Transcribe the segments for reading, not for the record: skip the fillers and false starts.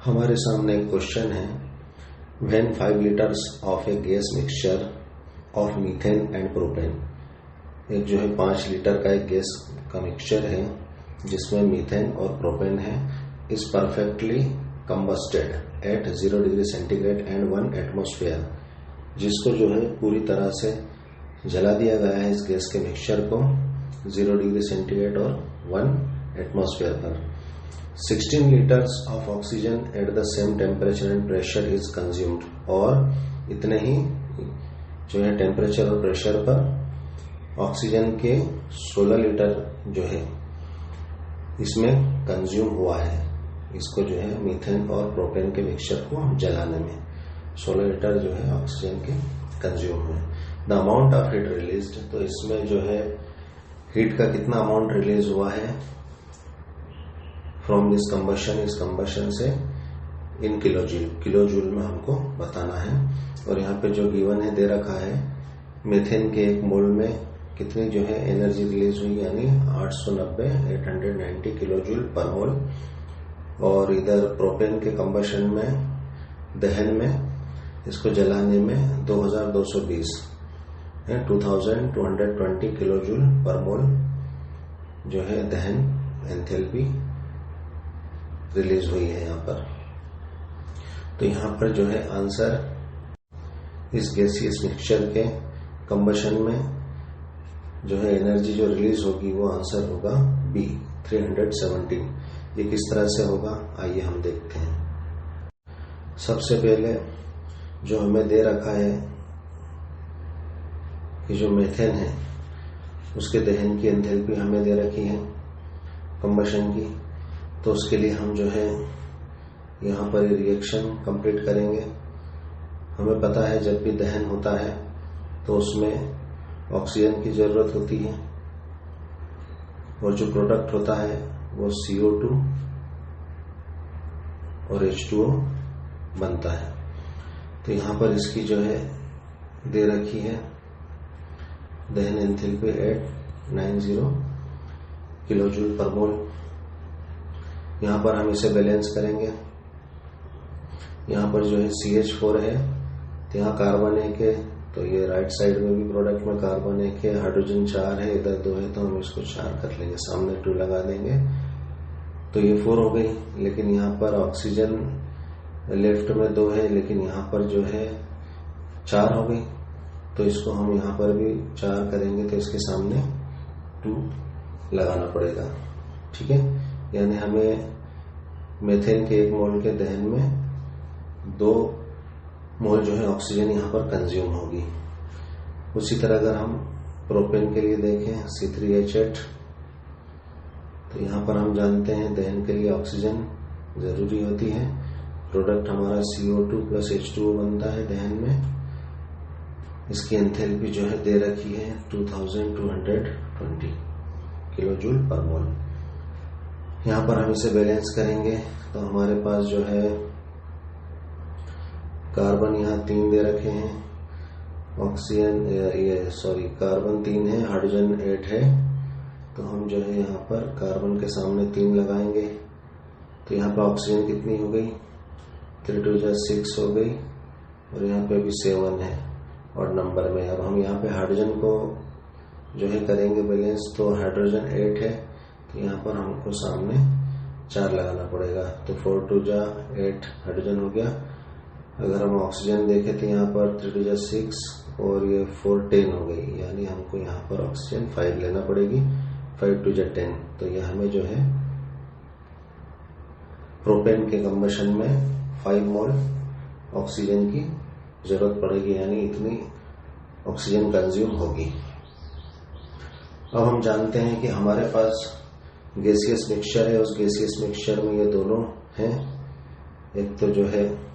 हमारे सामने एक क्वेश्चन है, when 5 litres of A gas mixture of methane and propane. एक जो है 5 लीटर का एक गैस का मिक्सचर है जिसमें मीथेन और प्रोपेन है, is perfectly combusted at 0 degree centigrade and 1 atmosphere. जिसको जो है पूरी तरह से जला दिया गया है इस गैस के मिक्सचर को 0 डिग्री सेंटीग्रेड और 1 एटमॉस्फेयर पर। 16 litres of oxygen at the same temperature and pressure is consumed. और इतने ही जो है टेम्परेचर और प्रेशर पर ऑक्सीजन के 16 लीटर जो है इसमें कंज्यूम हुआ है। इसको जो है मीथेन और प्रोपेन के मिक्सचर को जलाने में 16 लीटर जो है ऑक्सीजन के कंज्यूम हुए। The amount of heat released, तो इसमें जो है हीट का कितना अमाउंट रिलीज हुआ है फ्रॉम दिस कंबशन, इस कंबशन से इन किलोजूल में हमको बताना है। और यहाँ पे जो गिवन है दे रखा है, मीथेन के एक मोल में कितनी जो है एनर्जी रिलीज हुई, यानी 890 किलोजूल पर मोल। और इधर प्रोपेन के कंबशन में, दहन में, इसको जलाने में 2220 2220 किलोजूल पर मोल जो है दहन एंथैल्पी रिलीज हुई है यहाँ पर। तो यहाँ पर जो है आंसर इस गैसियस मिक्सचर के कंबशन में जो है एनर्जी जो रिलीज होगी वो आंसर होगा बी 317। ये किस तरह से होगा आइए हम देखते हैं। सबसे पहले जो हमें दे रखा है कि जो मीथेन है उसके दहन की एंथैल्पी हमें दे रखी है कंबशन की। तो उसके लिए हम जो है यहाँ पर रिएक्शन कंप्लीट करेंगे। हमें पता है जब भी दहन होता है तो उसमें ऑक्सीजन की जरूरत होती है और जो प्रोडक्ट होता है वो CO2 और H2O बनता है। तो यहाँ पर इसकी जो है दे रखी है दहन एंथैल्पी 890 किलोजूल पर मोल। यहाँ पर हम इसे बैलेंस करेंगे। यहाँ पर जो है CH4 है, तो यहाँ कार्बन 1 है, तो ये राइट साइड में भी प्रोडक्ट में कार्बन 1 है, हाइड्रोजन 4 है, इधर 2 है, तो हम इसको 4 कर लेंगे, सामने 2 लगा देंगे, तो ये 4 हो गई। लेकिन यहाँ पर ऑक्सीजन लेफ्ट में 2 है, लेकिन यहाँ पर जो है 4 हो गई, तो इसको हम यहाँ पर भी 4 करेंगे, तो इसके सामने 2 लगाना पड़ेगा। ठीक है, यानी हमें मीथेन के 1 मोल के दहन में 2 मोल जो है ऑक्सीजन यहाँ पर कंज्यूम होगी। उसी तरह अगर हम प्रोपेन के लिए देखें C3H8, तो यहाँ पर हम जानते हैं दहन के लिए ऑक्सीजन जरूरी होती है। प्रोडक्ट हमारा CO2 प्लस H2O बनता है दहन में। इसकी एंथैल्पी जो है दे रखी है 2220 किलोजूल पर मोल। यहाँ पर हम इसे बैलेंस करेंगे, तो हमारे पास जो है कार्बन यहाँ 3 दे रखे हैं, ऑक्सीजन कार्बन 3 है, हाइड्रोजन 8 है, तो हम जो है यहाँ पर कार्बन के सामने 3 लगाएंगे। तो यहाँ पर ऑक्सीजन कितनी हो गई, 3 2 6 हो गई, और यहाँ पे भी 7 है और नंबर में। अब हम यहाँ पे हाइड्रोजन को जो है करेंगे बैलेंस, तो हाइड्रोजन 8 है, तो यहाँ पर हमको सामने 4 लगाना पड़ेगा, तो 4 2 8 हाइड्रोजन हो गया। अगर हम ऑक्सीजन देखें तो यहाँ पर 3 2 6 और ये 4 10 हो गई, यानी हमको यहाँ पर ऑक्सीजन 5 लेना पड़ेगी, 5 2 10। तो यह हमें जो है प्रोपेन के कंबशन में 5 मोल ऑक्सीजन की जरूरत पड़ेगी, यानी इतनी ऑक्सीजन कंज्यूम होगी। अब हम जानते हैं कि हमारे पास गैसियस मिक्सचर है, उस गैसियस मिक्सचर में ये दोनों हैं। एक तो जो है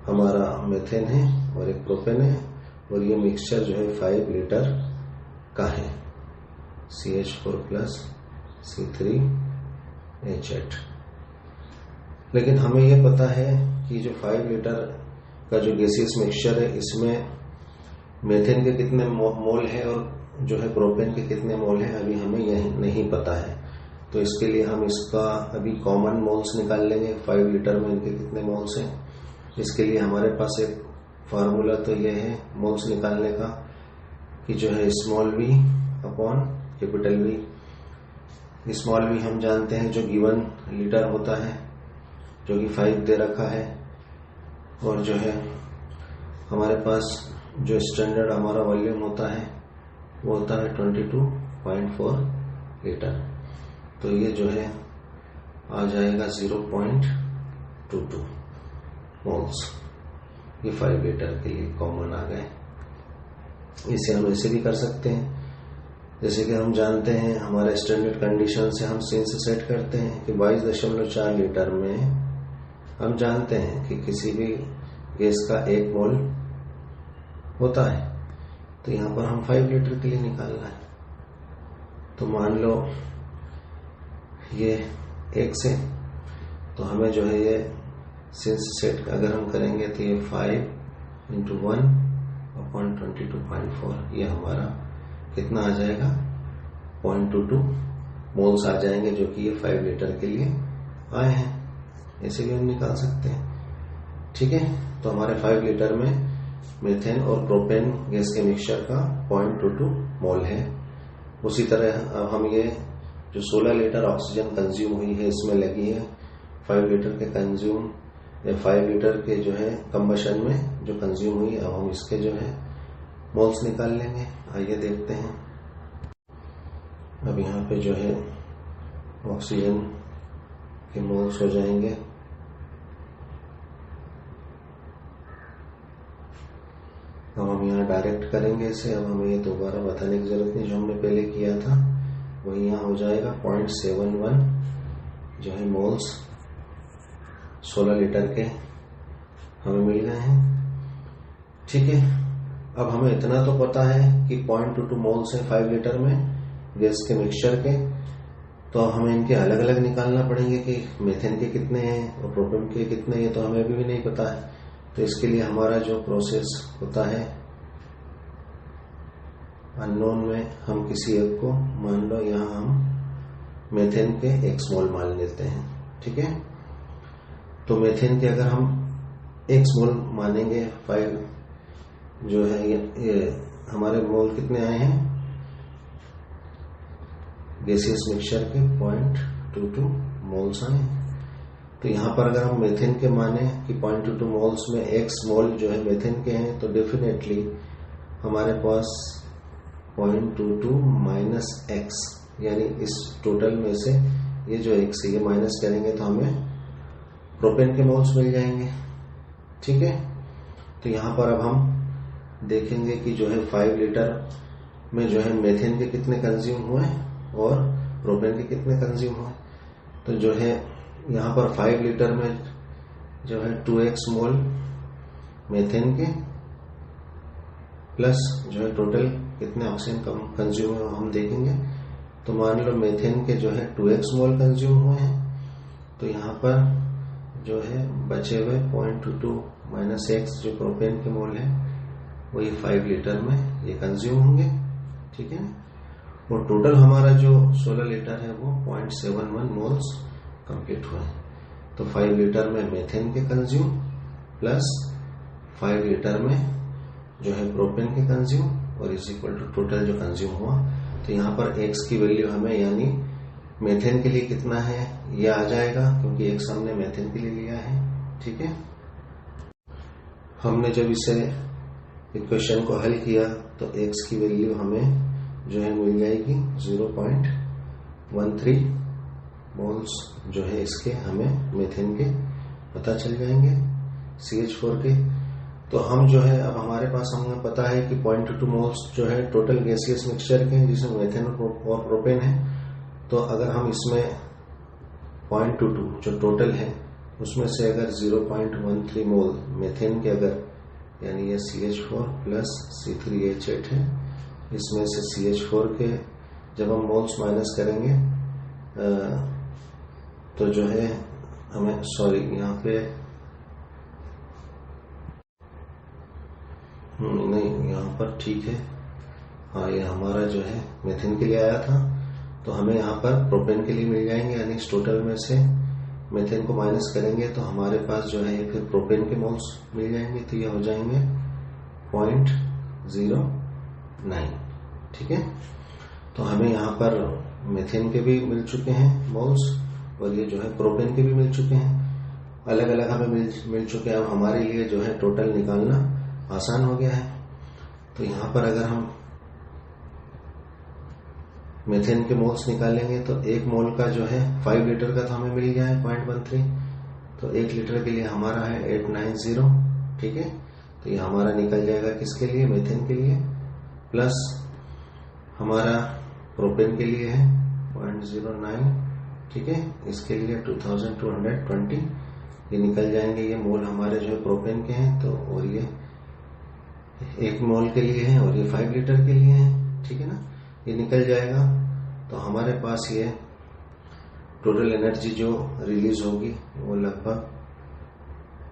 हमारा मीथेन है और एक प्रोपेन है, और ये मिक्सचर जो है 5 लीटर का है, CH4 प्लस C3H8। लेकिन हमें ये पता है कि जो 5 लीटर का जो गैसियस मिक्सचर है इसमें मीथेन के कितने मोल है और जो है प्रोपेन के कितने मोल है, अभी हमें यह नहीं पता है। तो इसके लिए हम इसका अभी कॉमन मोल्स निकाल लेंगे। 5 लीटर में इनके कितने मोल्स हैं, इसके लिए हमारे पास एक फार्मूला तो ये है मोल्स निकालने का कि जो है small v upon capital V। Small v हम जानते हैं जो गिवन लीटर होता है, जो कि 5 दे रखा है, और जो है हमारे पास जो स्टैंडर्ड हमारा वॉल्यूम होता है वो होता है 22.4 लीटर। तो ये जो है आ जाएगा 0.22 मोल्स। ये 5 लीटर के लिए कॉमन आ गए। इसे हम ऐसे भी कर सकते हैं, जैसे कि हम जानते हैं हमारे स्टैंडर्ड कंडीशन से हम सीन से सेट करते हैं कि 22.4 लीटर में हम जानते हैं कि किसी भी गैस का 1 मोल होता है। तो यहाँ पर हम 5 लीटर के लिए निकालना है। तो मान लो ये 1 से, तो हमें जो है ये सिंस सेट अगर हम करेंगे तो ये 5 इंटू 1 अपॉन 22.4 ये हमारा कितना आ जाएगा 0.22 मोल्स आ जाएंगे, जो कि ये 5 लीटर के लिए आए हैं। ऐसे भी हम निकाल सकते हैं। ठीक है, तो हमारे 5 लीटर में मीथेन और प्रोपेन गैस के मिक्सचर का 0.22 मोल है। उसी तरह अब हम ये जो 16 लीटर ऑक्सीजन कंज्यूम हुई है इसमें लगी है 5 लीटर के कंज्यूम या 5 लीटर के जो है कंबशन में जो कंज्यूम हुई, अब हम इसके जो है मोल्स निकाल लेंगे। आइए देखते हैं। अब यहाँ पे जो है ऑक्सीजन के मोल्स हो जाएंगे। अब हम यहाँ डायरेक्ट करेंगे इसे। अब हमें ये दोबारा बताने की जरूरत नहीं, जो हमने पहले किया था वही यहाँ हो जाएगा। 0.71 जो है मोल्स 16 लीटर के हमें मिल गए हैं। ठीक है, अब हमें इतना तो पता है कि 0.22 मोल्स है 5 लीटर में गैस के मिक्सचर के। तो अब हमें इनके अलग अलग निकालना पड़ेंगे कि मीथेन के कितने हैं और प्रोपेन के कितने हैं, तो हमें अभी भी नहीं पता है। तो इसके लिए हमारा जो प्रोसेस होता है अननोन में हम किसी एक को मान लो, यहाँ हम मीथेन के 1 मोल मान लेते हैं। ठीक है, तो मीथेन के अगर हम 1 मोल मानेंगे 5 जो है ये हमारे मोल कितने आए हैं गैसियस मिक्सचर के 0.22 मोल्स आए। तो यहाँ पर अगर हम मीथेन के माने कि 0.22 मोल्स में 1 मोल जो है मीथेन के हैं, तो डेफिनेटली हमारे पास 0.22 माइनस x, यानी इस टोटल में से ये जो x है ये माइनस करेंगे तो हमें प्रोपेन के मोल्स मिल जाएंगे। ठीक है, तो यहाँ पर अब हम देखेंगे कि जो है 5 लीटर में जो है मीथेन के कितने कंज्यूम हुए और प्रोपेन के कितने कंज्यूम हुए। तो जो है यहाँ पर 5 लीटर में जो है 2x मोल मीथेन के प्लस जो है टोटल कितने ऑक्सीजन कंज्यूम हुए हम देखेंगे। तो मान लो मीथेन के जो है 2x मोल कंज्यूम हुए हैं, तो यहाँ पर जो है बचे हुए 0.22 माइनस x जो प्रोपेन के मोल है वही 5 लीटर में ये कंज्यूम होंगे। ठीक है, और टोटल हमारा जो 16 लीटर है वो 0.71 मोल्स कंप्लीट हुए। तो 5 लीटर में मीथेन के कंज्यूम प्लस 5 लीटर में जो है प्रोपेन के कंज्यूम और इज इक्वल टू टोटल जो कंज्यूम हुआ। तो यहाँ पर x की वैल्यू हमें यानी मीथेन के लिए कितना है ये आ जाएगा, क्योंकि x हमने मीथेन के लिए लिया है। ठीक है, हमने जब इसे इक्वेशन को हल किया तो x की वैल्यू हमें जो है मिल जाएगी 0.13 मोल्स जो है इसके हमें मीथेन के पता चल जाएंगे CH4 के। तो हम जो है अब हमारे पास हमें पता है कि 0.22 मोल्स जो है टोटल गैसियस मिक्सचर के जिसमें मीथेन और प्रोपेन है। तो अगर हम इसमें 0.22 जो टोटल है उसमें से अगर 0.13 मोल मीथेन के अगर यानी ये CH4 प्लस C3H8 है, इसमें से CH4 के जब हम मोल्स माइनस करेंगे तो जो है हमें यहाँ पे नहीं, यहाँ पर ठीक है। हाँ, ये हमारा जो है मीथेन के लिए आया था तो हमें यहाँ पर प्रोपेन के लिए मिल जाएंगे, यानी इस टोटल में से मीथेन को माइनस करेंगे तो हमारे पास जो है ये फिर प्रोपेन के मोल्स मिल जाएंगे। तो ये हो जाएंगे 0.09। ठीक है, तो हमें यहाँ पर मीथेन के भी मिल चुके हैं मोल्स और ये जो है प्रोपेन के भी मिल चुके हैं, अलग अलग हमें मिल चुके हैं। अब हमारे लिए जो है टोटल निकालना आसान हो गया है। तो यहाँ पर अगर हम मीथेन के मोल्स निकालेंगे तो एक मोल का जो है 5 लीटर का तो हमें मिल गया है 0.13, तो 1 लीटर के लिए हमारा है 890। ठीक है, तो ये हमारा निकल जाएगा किसके लिए, मीथेन के लिए, प्लस हमारा प्रोपेन के लिए है 0.09। ठीक है, इसके लिए 2220 ये निकल जाएंगे। ये मोल हमारे जो है प्रोपेन के हैं, तो और ये 1 मोल के लिए है और ये 5 लीटर के लिए है। ठीक है ना, ये निकल जाएगा। तो हमारे पास ये टोटल एनर्जी जो रिलीज होगी वो लगभग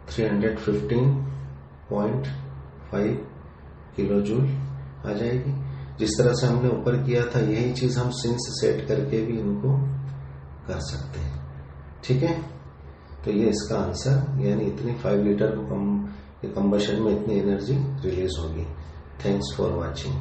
315.5 किलो जूल आ जाएगी। जिस तरह से हमने ऊपर किया था यही चीज हम सिंस सेट करके भी इनको कर सकते हैं। ठीक है, तो ये इसका आंसर, यानी इतनी 5 लीटर कंबशन में इतनी एनर्जी रिलीज होगी। Thanks for watching.